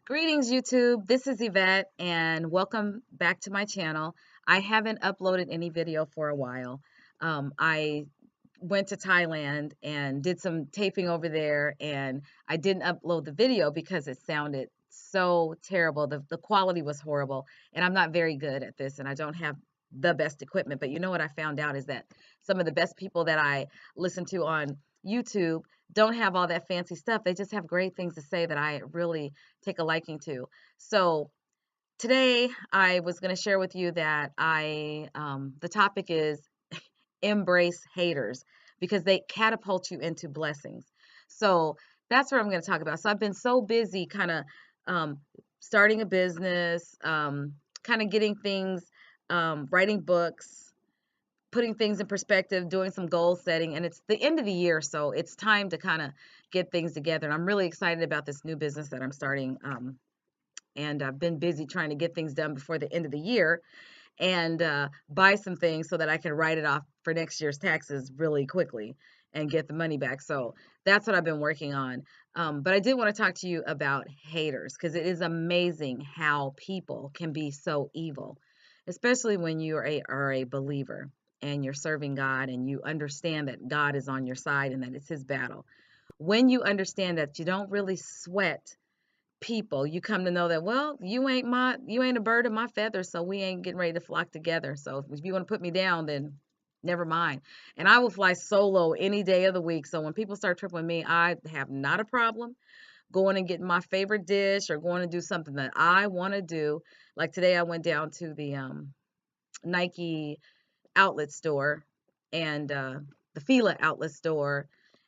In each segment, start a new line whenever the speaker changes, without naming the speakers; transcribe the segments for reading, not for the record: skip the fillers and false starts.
Greetings, YouTube. This is Yvette, and welcome back to my channel. I haven't uploaded any video for a while. I went to Thailand and did some taping over there, and I didn't upload the video because it sounded so terrible. The quality was horrible, and I'm not very good at this, and I don't have the best equipment. But you know what I found out is that some of the best people that I listen to on YouTube don't have all that fancy stuff. They just have great things to say that I really take a liking to. So today I was going to share with you that the topic is embrace haters because they catapult you into blessings. So that's what I'm going to talk about. So I've been so busy kind of um, starting a business, kind of getting things, writing books, putting things in perspective, doing some goal setting, and it's the end of the year, so it's time to kind of get things together. And I'm really excited about this new business that I'm starting. And I've been busy trying to get things done before the end of the year and buy some things so that I can write it off for next year's taxes really quickly and get the money back. So that's what I've been working on. But I did want to talk to you about haters because it is amazing how people can be so evil, especially when you are a believer and you're serving God and you understand that God is on your side and that it's his battle. When you understand that you don't really sweat people, you come to know that, well, you ain't a bird of my feather, so we ain't getting ready to flock together. So if you want to put me down, then never mind. And I will fly solo any day of the week. So when people start tripping with me, I have not a problem going and getting my favorite dish or going to do something that I want to do. Like today I went down to the Nike outlet store and the Fila outlet store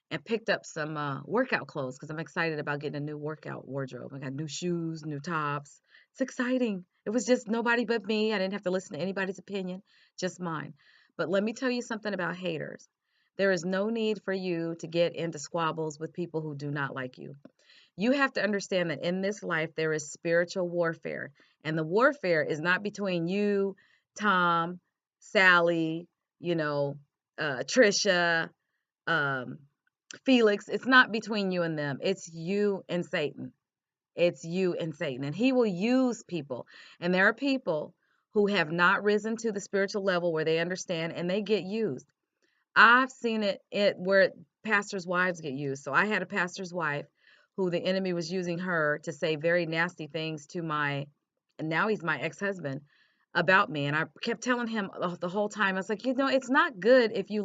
and picked up some workout clothes because I'm excited about getting a new workout wardrobe. I got new shoes, new tops. It's exciting. It was just nobody but me. I didn't have to listen to anybody's opinion, just mine. But let me tell you something about haters. There is no need for you to get into squabbles with people who do not like you. You have to understand that in this life there is spiritual warfare, and the warfare is not between you, Tom, Sally, you know, Trisha, um, Felix. It's not between you and them. It's you and Satan. It's you and Satan, and he will use people. And there are people who have not risen to the spiritual level where they understand, and they get used. I've seen it where pastors' wives get used. So I had a pastor's wife who the enemy was using her to say very nasty things to my, and now he's my ex-husband, about me. And I kept telling him the whole time, I was like, it's not good if you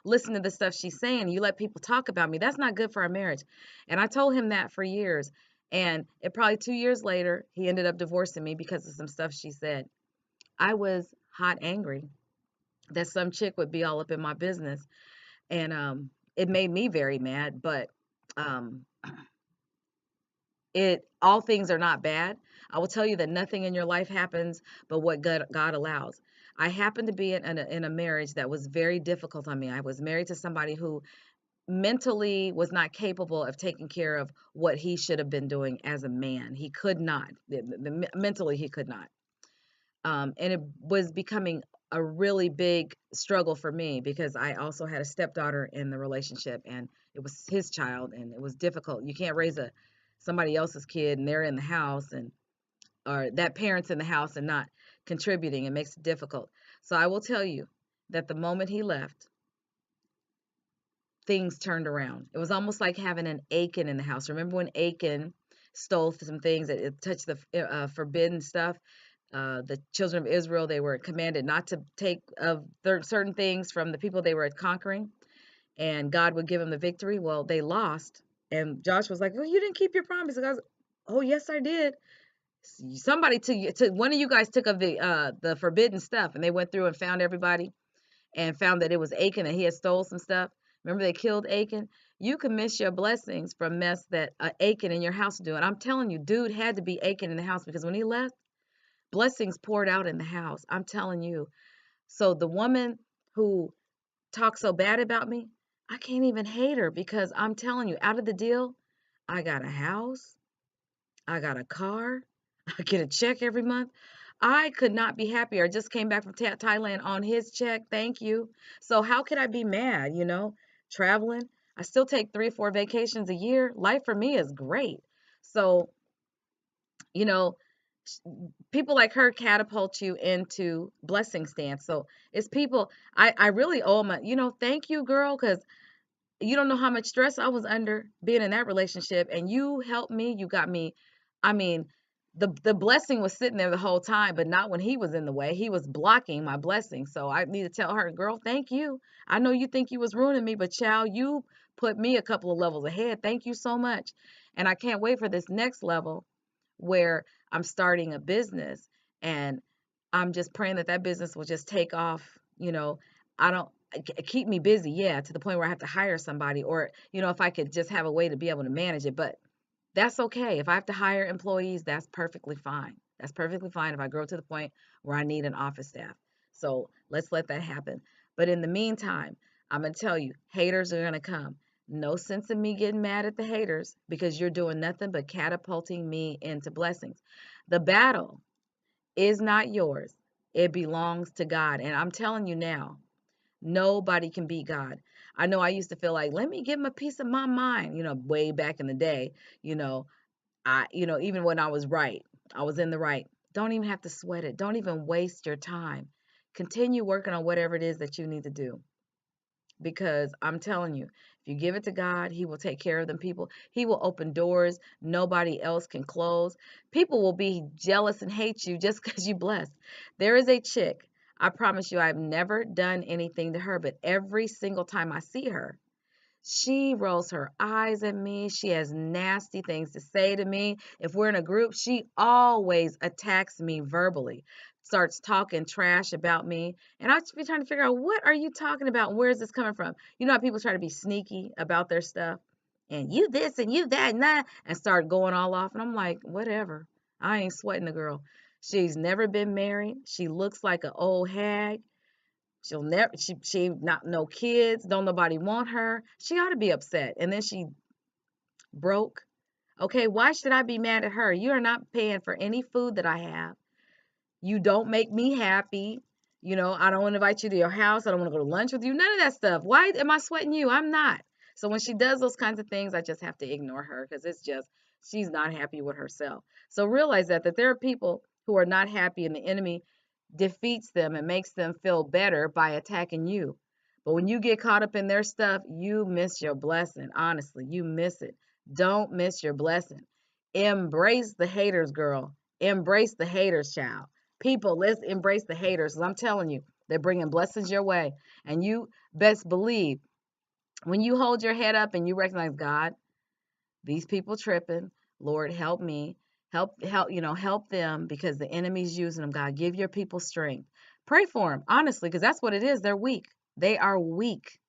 listen to the stuff she's saying. You let people talk about me. That's not good for our marriage. And I told him that for years. And it probably 2 years later, he ended up divorcing me because of some stuff she said. I was hot angry that some chick would be all up in my business, and it made me very mad. But um, it all things are not bad. I will tell you that nothing in your life happens but what God allows. I happened to be in a marriage that was very difficult on me. I was married to somebody who mentally was not capable of taking care of what he should have been doing as a man. He could not. Mentally, he could not. And it was becoming a really big struggle for me because I also had a stepdaughter in the relationship, and it was his child, and it was difficult. You can't raise a somebody else's kid and they're in the house, and or that parent's in the house and not contributing. It makes it difficult. So I will tell you that the moment he left, things turned around. It was almost like having an Achan in the house. Remember when Achan stole some things that it touched the forbidden stuff? The children of Israel, they were commanded not to take of certain things from the people they were conquering, and God would give them the victory. Well, they lost, and Joshua was like, "Well, you didn't keep your promise." And God was, "Oh, yes, I did. Somebody took one of you guys took of the forbidden stuff, and they went through and found everybody, and found that it was Achan that he had stole some stuff. Remember they killed Achan? You can miss your blessings from mess that Achan in your house do. And I'm telling you, dude had to be Achan in the house because when he left, blessings poured out in the house. I'm telling you. So the woman who talks so bad about me, I can't even hate her because I'm telling you, out of the deal, I got a house, I got a car, I get a check every month. I could not be happier. I just came back from Thailand on his check. Thank you. So how could I be mad, traveling? I still take 3 or 4 vacations a year. Life for me is great. So You know, sh- people like her catapult you into blessing stance. So it's people I really owe them thank you, girl, because you don't know how much stress I was under being in that relationship, and you helped me. You got me. I mean, the blessing was sitting there the whole time, but not when he was in the way. He was blocking my blessing. So I need to tell her, girl, thank you. I know you think you was ruining me, but child, you put me a couple of levels ahead. Thank you so much. And I can't wait for this next level where I'm starting a business, and I'm just praying that that business will just take off. I don't keep me busy, yeah, to the point where I have to hire somebody, or if I could just have a way to be able to manage it. But that's okay. If I have to hire employees, that's perfectly fine. That's perfectly fine if I grow to the point where I need an office staff. So let's let that happen. But in the meantime, I'm going to tell you, haters are going to come. No sense in me getting mad at the haters, because you're doing nothing but catapulting me into blessings. The battle is not yours, it belongs to God. And I'm telling you now, nobody can beat God. I know I used to feel like, let me give him a piece of my mind, way back in the day. You know, even when I was right, I was in the right. Don't even have to sweat it. Don't even waste your time. Continue working on whatever it is that you need to do. Because I'm telling you, if you give it to God, He will take care of them people. He will open doors nobody else can close. People will be jealous and hate you just because you blessed. There is a chick, I promise you, I've never done anything to her, but every single time I see her, she rolls her eyes at me. She has nasty things to say to me. If we're in a group, she always attacks me verbally, starts talking trash about me. And I be trying to figure out, what are you talking about? Where is this coming from? You know how people try to be sneaky about their stuff? And you this and you that and that, and start going all off. And I'm like, whatever. I ain't sweating the girl. She's never been married. She looks like an old hag. She'll never she not no kids, don't nobody want her. She ought to be upset. And then she broke. Okay, why should I be mad at her? You are not paying for any food that I have. You don't make me happy. I don't want to invite you to your house. I don't want to go to lunch with you. None of that stuff. Why am I sweating you? I'm not. So when she does those kinds of things, I just have to ignore her, because it's just she's not happy with herself. So realize that there are people who are not happy, and the enemy defeats them and makes them feel better by attacking you. But when you get caught up in their stuff, you miss your blessing. Honestly, you miss it. Don't miss your blessing. Embrace the haters, girl. Embrace the haters, child. People, let's embrace the haters. 'Cause I'm telling you, they're bringing blessings your way. And you best believe, when you hold your head up and you recognize, God, these people tripping, Lord, help me. Help them, because the enemy's using them. God, give your people strength. Pray for them, honestly, because that's what it is. They're weak. They are weak,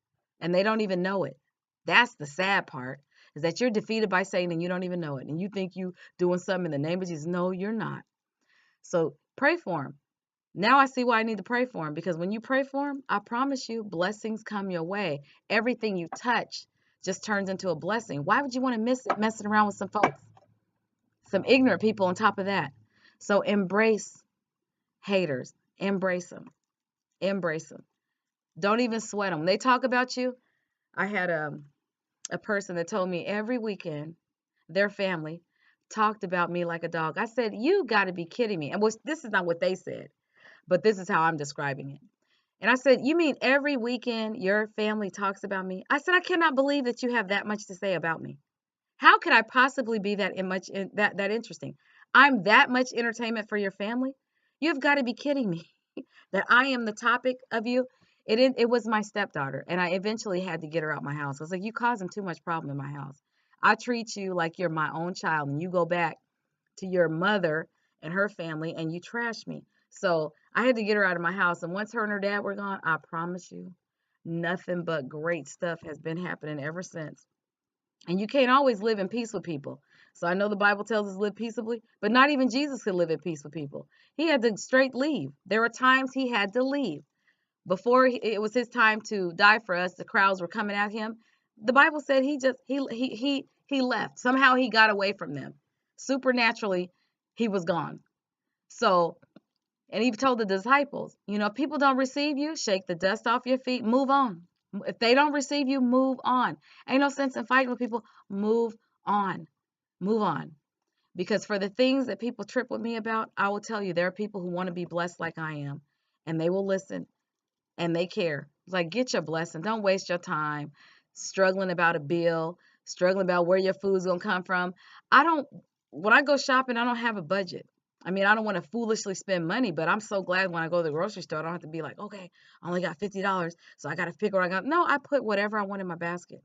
and they don't even know it. That's the sad part, is that you're defeated by Satan and you don't even know it. And you think you doing something in the name of Jesus. No, you're not. So pray for them. Now I see why I need to pray for them, because when you pray for them, I promise you, blessings come your way. Everything you touch just turns into a blessing. Why would you want to miss it messing around with some folks? Some ignorant people on top of that. So embrace haters. Embrace them. Embrace them. Don't even sweat them. They talk about you. I had a person that told me every weekend their family talked about me like a dog. I said, you got to be kidding me. And this is not what they said, but this is how I'm describing it. And I said, you mean every weekend your family talks about me? I said, I cannot believe that you have that much to say about me. How could I possibly be that interesting? I'm that much entertainment for your family? You've got to be kidding me that I am the topic of you. It was my stepdaughter, and I eventually had to get her out my house. I was like, you causing too much problem in my house. I treat you like you're my own child, and you go back to your mother and her family and you trash me. So I had to get her out of my house. And once her and her dad were gone, I promise you, nothing but great stuff has been happening ever since. And you can't always live in peace with people. So I know the Bible tells us live peaceably, but not even Jesus could live in peace with people. He had to straight leave. There were times he had to leave. Before it was his time to die for us, the crowds were coming at him. The Bible said he left. Somehow he got away from them. Supernaturally, he was gone. So, and he told the disciples, if people don't receive you, shake the dust off your feet, move on. If they don't receive you, move on. Ain't no sense in fighting with people. Move on. Move on. Because for the things that people trip with me about, I will tell you there are people who want to be blessed like I am, and they will listen and they care. It's like, get your blessing. Don't waste your time struggling about a bill, struggling about where your food's gonna come from. I don't When I go shopping, I don't have a budget. I mean, I don't want to foolishly spend money, but I'm so glad when I go to the grocery store, I don't have to be like, okay, I only got $50, so I got to pick what I got. No, I put whatever I want in my basket.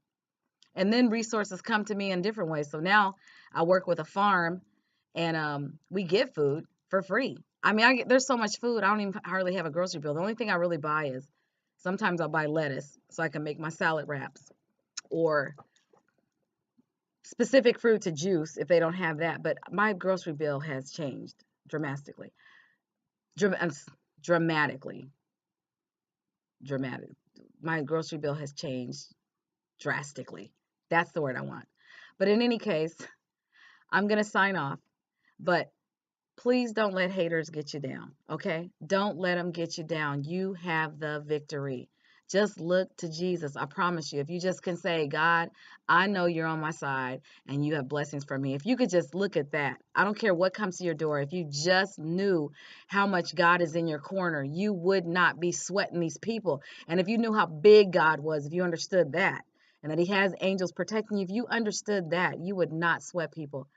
And then resources come to me in different ways. So now I work with a farm, and we get food for free. I mean, there's so much food, I don't even hardly have a grocery bill. The only thing I really buy is sometimes I'll buy lettuce so I can make my salad wraps, or specific fruit to juice if they don't have that. But my grocery bill has changed dramatically. Dram- Dramatically. Dramatic. My grocery bill has changed drastically. That's the word I want. But in any case, I'm going to sign off. But please don't let haters get you down, okay? Don't let them get you down. You have the victory. Just look to Jesus. I promise you, if you just can say, God, I know you're on my side and you have blessings for me. If you could just look at that, I don't care what comes to your door. If you just knew how much God is in your corner, you would not be sweating these people. And if you knew how big God was, if you understood that, and that He has angels protecting you, if you understood that, you would not sweat people.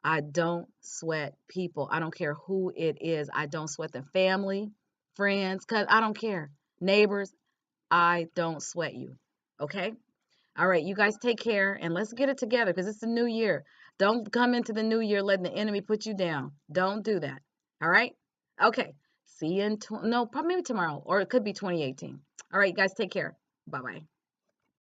I don't sweat people. I don't care who it is. I don't sweat the family, friends, cuz I don't care. Neighbors, I don't sweat you. Okay? All right, you guys take care and let's get it together because it's the new year. Don't come into the new year letting the enemy put you down. Don't do that. All right? Okay. See you in no, probably maybe tomorrow, or it could be 2018. All right, you guys take care. Bye-bye.